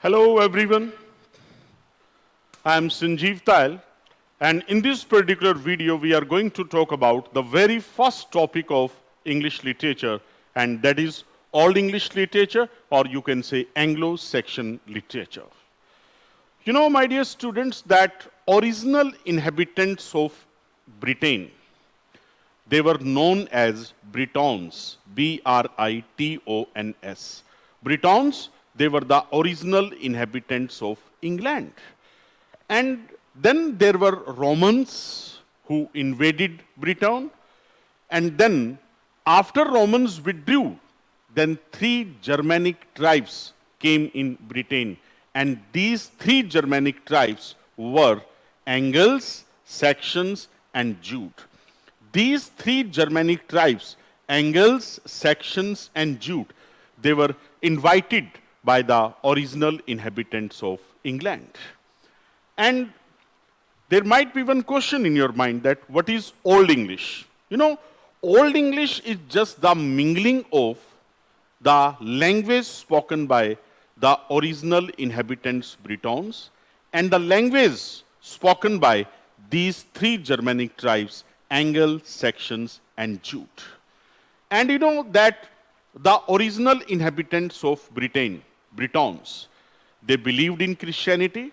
Hello everyone, I am Sanjeev Tayal, and in this particular video we are going to talk about the very first topic of English literature, and that is Old English literature, or you can say Anglo Saxon literature. You know, my dear students, that original inhabitants of Britain, they were known as Britons, B-R-I-T-O-N-S. Britons, they were the original inhabitants of England. And then there were Romans who invaded Britain. And then after Romans withdrew, then three Germanic tribes came in Britain. And these three Germanic tribes were Angles, Saxons, and Jute. These three Germanic tribes, Angles, Saxons, and Jute, they were invited by the original inhabitants of England. And there might be one question in your mind that what is Old English? You know, Old English is just the mingling of the language spoken by the original inhabitants Britons and the language spoken by these three Germanic tribes, Angles, Saxons, and Jute. And you know that the original inhabitants of Britain, Britons, they believed in Christianity,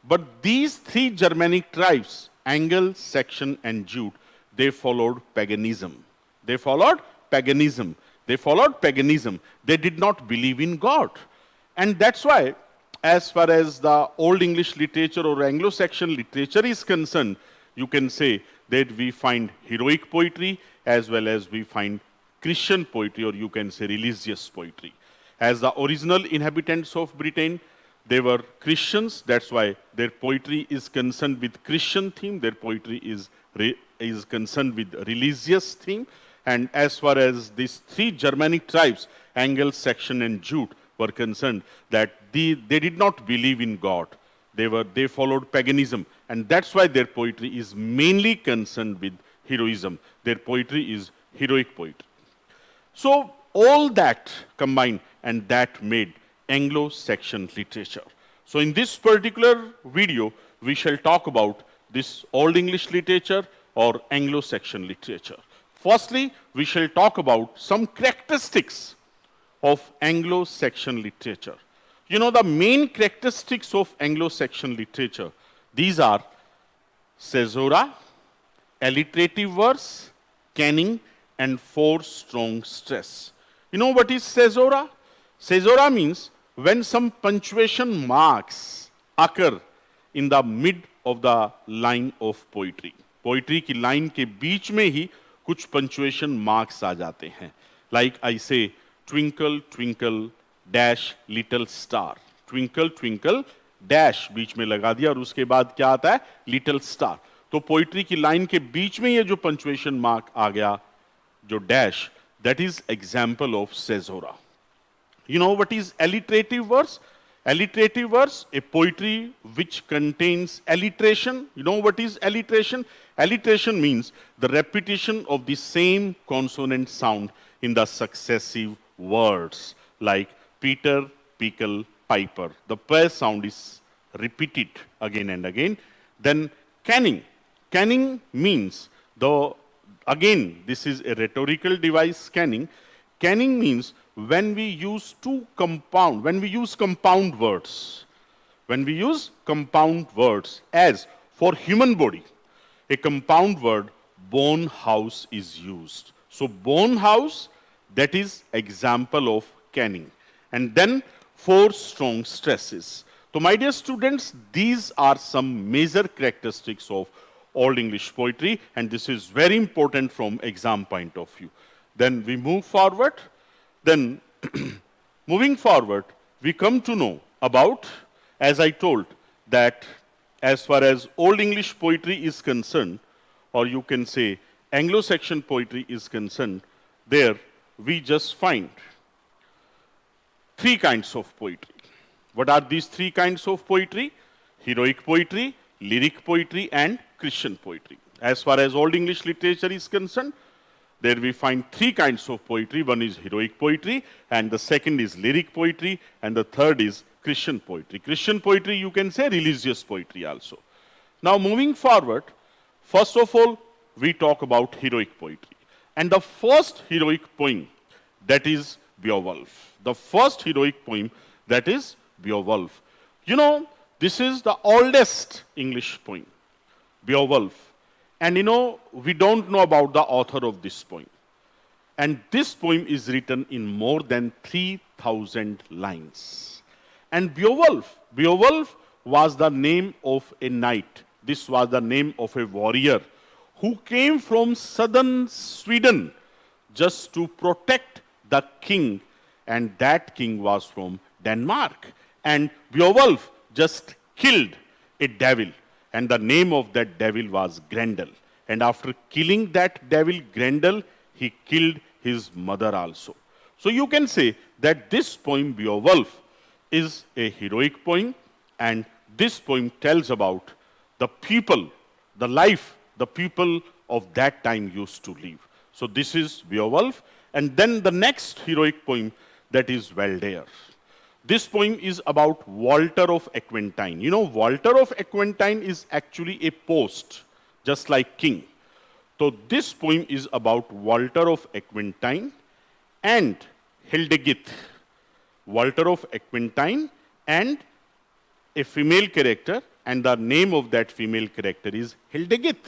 but these three Germanic tribes, Angles, Saxon, and Jute, they followed paganism. They followed paganism. They followed paganism. They did not believe in God. And that's why, as far as the Old English literature or Anglo-Saxon literature is concerned, you can say that we find heroic poetry as well as we find Christian poetry, or you can say religious poetry. As the original inhabitants of Britain, they were Christians. That's why their poetry is concerned with Christian theme. Their poetry is concerned with religious theme. And as far as these three Germanic tribes, Angles, Saxon, and Jute, were concerned, that they did not believe in God. They followed paganism. And that's why their poetry is mainly concerned with heroism. Their poetry is heroic poetry. So all that combined, and that made Anglo-Saxon literature. So in this particular video, we shall talk about this Old English literature or Anglo-Saxon literature. Firstly, we shall talk about some characteristics of Anglo-Saxon literature. You know, the main characteristics of Anglo-Saxon literature, these are caesura, alliterative verse, canning, and four strong stress. You know what is caesura? Caesura means when some punctuation marks occur in the mid of the line of poetry. Poetry की line के बीच में ही कुछ punctuation marks आ जाते हैं. Like I say, twinkle, twinkle, dash, little star. Twinkle, twinkle, dash बीच में लगा दिया और उसके बाद क्या आता है? Little star. तो poetry की line के बीच में ये जो punctuation mark आ गया, जो dash, that is example of caesura. You know what is alliterative verse? Alliterative verse, a poetry which contains alliteration. You know what is alliteration? Alliteration means the repetition of the same consonant sound in the successive words, like Peter, pickle, piper. The pair sound is repeated again and again. Then canning. Canning means again, this is a rhetorical device, canning. Canning means when we use compound words. When we use compound words, as for human body, a compound word, bone house, is used. So bone house, that is example of canning. And then four strong stresses. So my dear students, these are some major characteristics of Old English poetry, and this is very important from exam point of view. Then we move forward. Then moving forward, we come to know about, as I told, that as far as Old English poetry is concerned, or you can say Anglo-Saxon poetry is concerned, there we just find three kinds of poetry. What are these three kinds of poetry? Heroic poetry, lyric poetry, and Christian poetry. As far as Old English literature is concerned, there we find three kinds of poetry. One is heroic poetry, and the second is lyric poetry, and the third is Christian poetry. Christian poetry, you can say religious poetry also. Now, moving forward, first of all, we talk about heroic poetry. And the first heroic poem, that is Beowulf. The first heroic poem, that is Beowulf. You know, this is the oldest English poem, Beowulf. And you know, we don't know about the author of this poem. And this poem is written in more than 3,000 lines. And Beowulf was the name of a knight. This was the name of a warrior who came from southern Sweden just to protect the king, and that king was from Denmark. And Beowulf just killed a devil, and the name of that devil was Grendel. And after killing that devil Grendel, he killed his mother also. So you can say that this poem Beowulf is a heroic poem, and this poem tells about the people, the life the people of that time used to live. So this is Beowulf. And then the next heroic poem, that is Waldere. This poem is about Walter of Aquitaine. You know, Walter of Aquitaine is actually a post, just like king. So this poem is about Walter of Aquitaine and Hildegith. Walter of Aquitaine and a female character, and the name of that female character is Hildegith.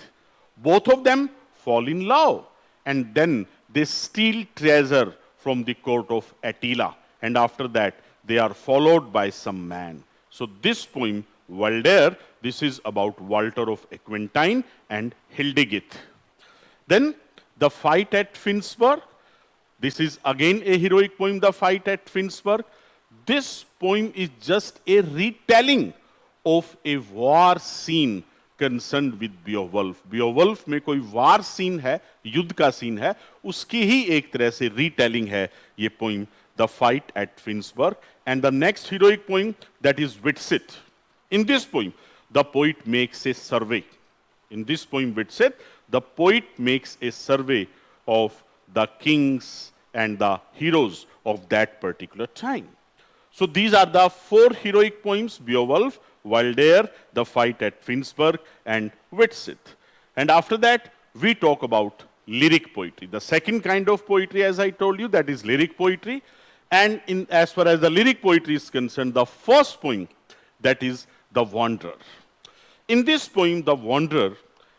Both of them fall in love, and then they steal treasure from the court of Attila, and after that they are followed by some man. So this poem, Waldere, this is about Walter of Aquitaine and Hildegith. Then the fight at Finnsburg. This is again a heroic poem, the fight at Finnsburg. This poem is just a retelling of a war scene concerned with Beowulf. Beowulf में कोई war scene है, युद्ध का scene है, उसकी ही एक तरह से retelling है ये poem, the fight at Finnsburg. And the next heroic poem, that is Whitset. In this poem, the poet makes a survey. In this poem, Whitset, the poet makes a survey of the kings and the heroes of that particular time. So these are the four heroic poems: Beowulf, Waldere, the fight at Finnsburg, and Whitset. And after that, we talk about lyric poetry. The second kind of poetry, as I told you, that is lyric poetry. And as far as the lyric poetry is concerned, the first poem, that is The Wanderer. In this poem, The Wanderer,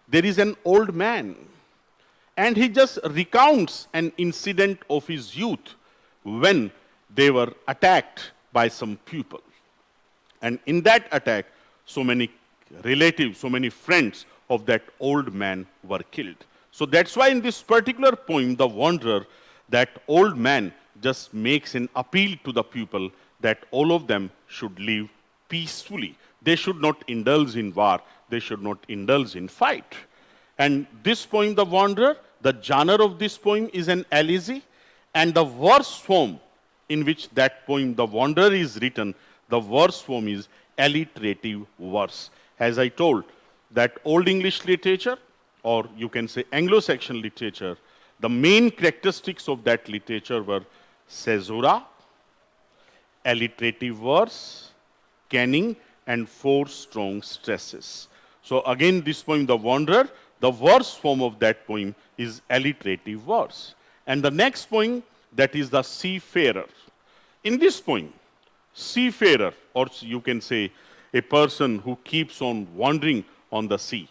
there is an old man, and he just recounts an incident of his youth when they were attacked by some people. And in that attack, so many relatives, so many friends of that old man were killed. So that's why in this particular poem, The Wanderer, that old man just makes an appeal to the people that all of them should live peacefully. They should not indulge in war. They should not indulge in fight. And this poem, The Wanderer, the genre of this poem is an elegy, and the verse form in which that poem, The Wanderer, is written, the verse form is alliterative verse. As I told, that Old English literature, or you can say Anglo Saxon literature, the main characteristics of that literature were caesura, alliterative verse, canning, and four strong stresses. So again, this poem, The Wanderer, the verse form of that poem is alliterative verse. And the next poem, that is The Seafarer. In this poem, seafarer, or you can say a person who keeps on wandering on the sea,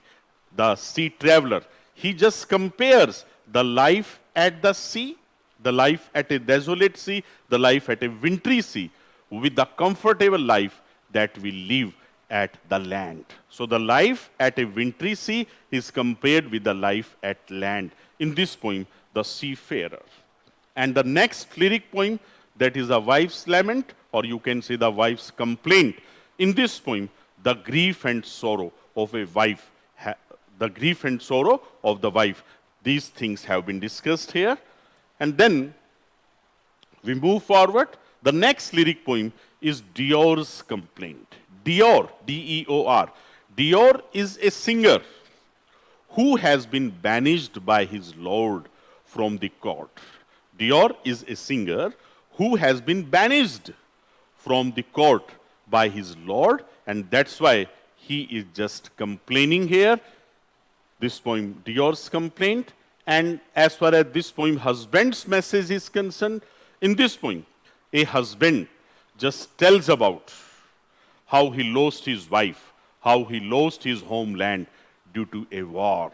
the sea traveler, he just compares the life at the sea, the life at a desolate sea, the life at a wintry sea, with the comfortable life that we live at the land. So the life at a wintry sea is compared with the life at land. In this poem, The Seafarer. And the next lyric poem, that is A Wife's Lament, or you can say The Wife's Complaint. In this poem, the grief and sorrow of a wife, the grief and sorrow of the wife, these things have been discussed here. And then we move forward. The next lyric poem is Dior's Complaint. Dior, D-E-O-R. Dior is a singer who has been banished by his lord from the court. Dior is a singer who has been banished from the court by his lord, and that's why he is just complaining here. This poem, Dior's complaint, and as far as this poem, husband's message is concerned, in this poem, a husband just tells about how he lost his wife, how he lost his homeland due to a war.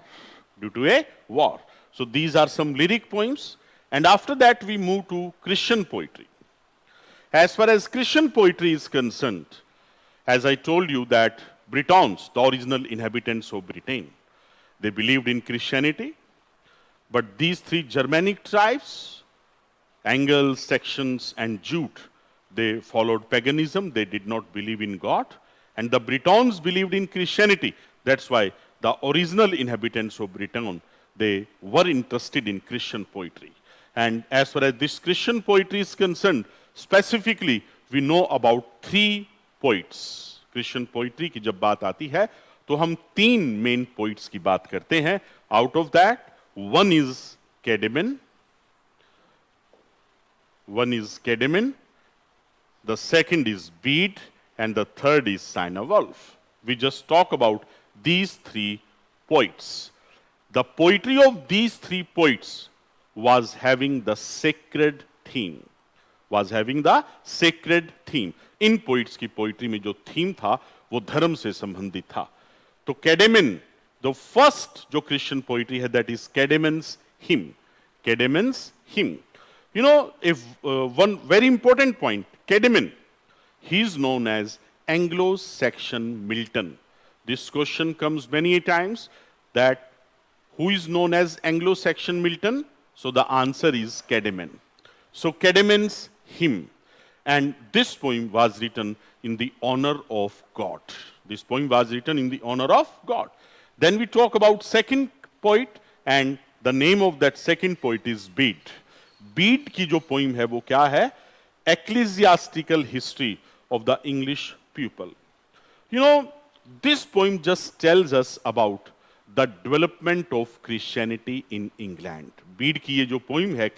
Due to a war. So these are some lyric poems, and after that we move to Christian poetry. As far as Christian poetry is concerned, as I told you that Britons, the original inhabitants of Britain, they believed in Christianity, but these three Germanic tribes, Anglo Saxons and Jute, they followed paganism, they did not believe in God, and the Britons believed in Christianity. That's why the original inhabitants of Britain, they were interested in Christian poetry. And as far as this Christian poetry is concerned, specifically we know about three poets. Christian poetry की जब बात आती है तो हम तीन main poets की बात करते हैं. Out of that one is Caedmon, the second is Bede, and the third is Cynewulf. We just talk about these three poets. The poetry of these three poets was having the sacred theme. In poets की poetry में जो theme था वो धर्म से संबंधित था. तो Caedmon, द फर्स्ट जो क्रिश्चियन पोइट्री है, that is Caedmon's hymn. You know, if one very important point, Caedmon, he is known as Anglo Saxon Milton. This question comes many times, that who is known as Anglo Saxon Milton? So the answer is Caedmon. So Caedmon's hymn. And this poem was written in the honor of God. Then we talk about second poet, and the name of that second poet is Bede. Bede की जो poem है वो क्या है? Ecclesiastical history of the English people. You know, this poem just tells us about the development of Christianity in England. Bede की ये जो poem है,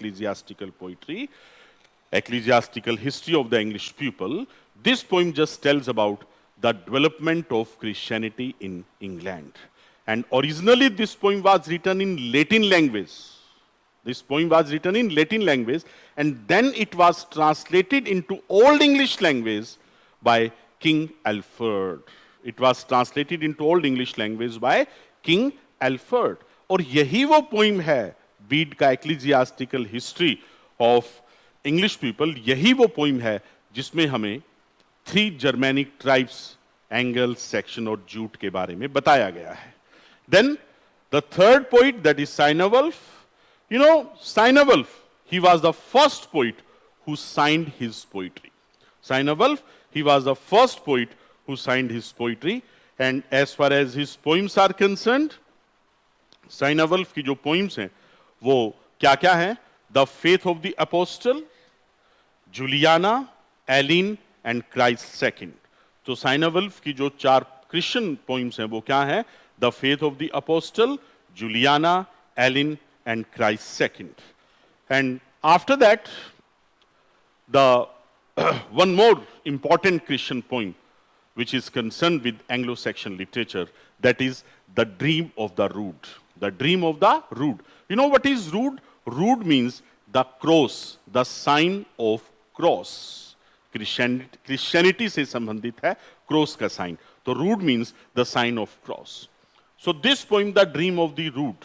ecclesiastical history of the English people, this poem just tells about the development of Christianity in England. And originally this poem was written in Latin language. And then it was translated into Old English language by King Alfred. और यही वो poem है, Bede का ecclesiastical history of English people, यही वो poem है जिसमें हमें three Germanic tribes, Anglo Saxon और Jute के बारे में बताया गया है. Then the third poet, that is Cynewulf. You know, Cynewulf, he was the first poet who signed his poetry. And as far as his poems are concerned, Cynewulf की जो poems हैं वो क्या हैं? The Faith of the Apostle, Juliana, Aline and Christ Second. तो Cynewulf की जो चार Christian poems हैं वो क्या हैं? The Faith of the Apostle, Juliana, Aline and Christ Second. And after that, the one more important Christian poem which is concerned with Anglo-Saxon literature, that is the Dream of the Rood. You know what is rood? Rood means the cross, the sign of cross. Christianity से संबंधित है cross का sign. तो rood means the sign of cross. So this poem, the Dream of the Rood,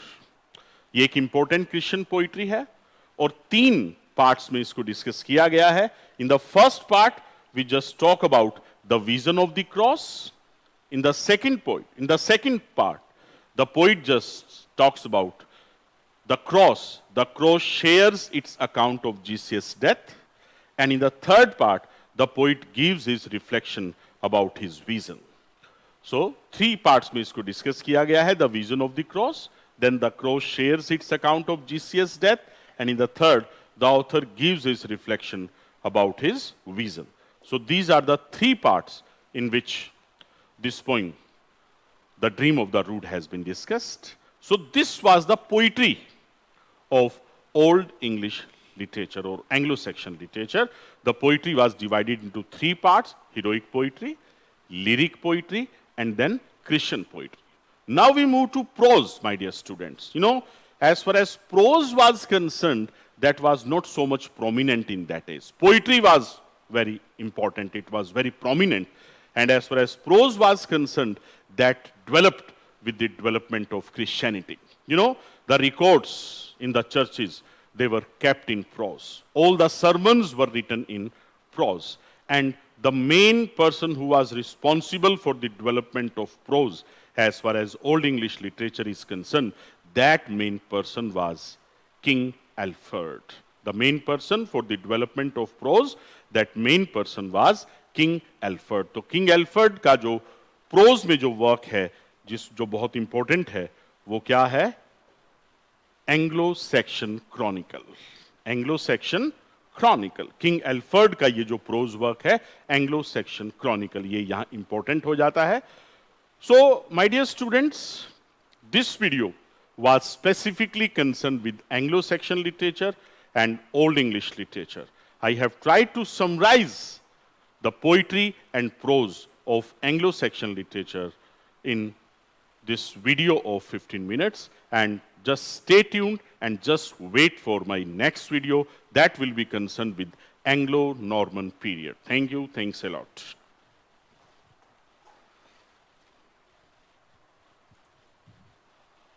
ये एक important Christian poetry है और तीन parts में इसको discuss किया गया है. In the first part, we just talk about the vision of the cross. In the second part, the poet just talks about the cross. The cross shares its account of Jesus' death. And in the third part, the poet gives his reflection about his vision. So, three parts में इसको discuss किया गया है. The vision of the cross, then the cross shares its account of Jesus' death, and in the third, the author gives his reflection about his vision. So these are the three parts in which this poem, the Dream of the Rood, has been discussed. So this was the poetry of Old English literature or Anglo-Saxon literature. The poetry was divided into three parts: heroic poetry, lyric poetry, and then Christian poetry. Now we move to prose, my dear students. You know, as far as prose was concerned, that was not so much prominent in that age. Poetry was very important, it was very prominent. And as far as prose was concerned, that developed with the development of Christianity. You know, the records in the churches, they were kept in prose. All the sermons were written in prose. And the main person who was responsible for the development of prose as far as Old English literature is concerned, that main person was King Alfred. The main person for the development of prose, that main person was King Alfred. तो King Alfred का जो prose में जो work है, जो बहुत important है, वो क्या है? Anglo-Saxon Chronicle. Anglo-Saxon Chronicle. King Alfred का ये जो prose work है, Anglo-Saxon Chronicle, ये यहाँ important हो जाता है. So, my dear students, this video was specifically concerned with Anglo-Saxon literature and Old English literature. I have tried to summarize the poetry and prose of Anglo-Saxon literature in this video of 15 minutes, and just stay tuned and just wait for my next video that will be concerned with Anglo-Norman period. Thank you. Thanks a lot.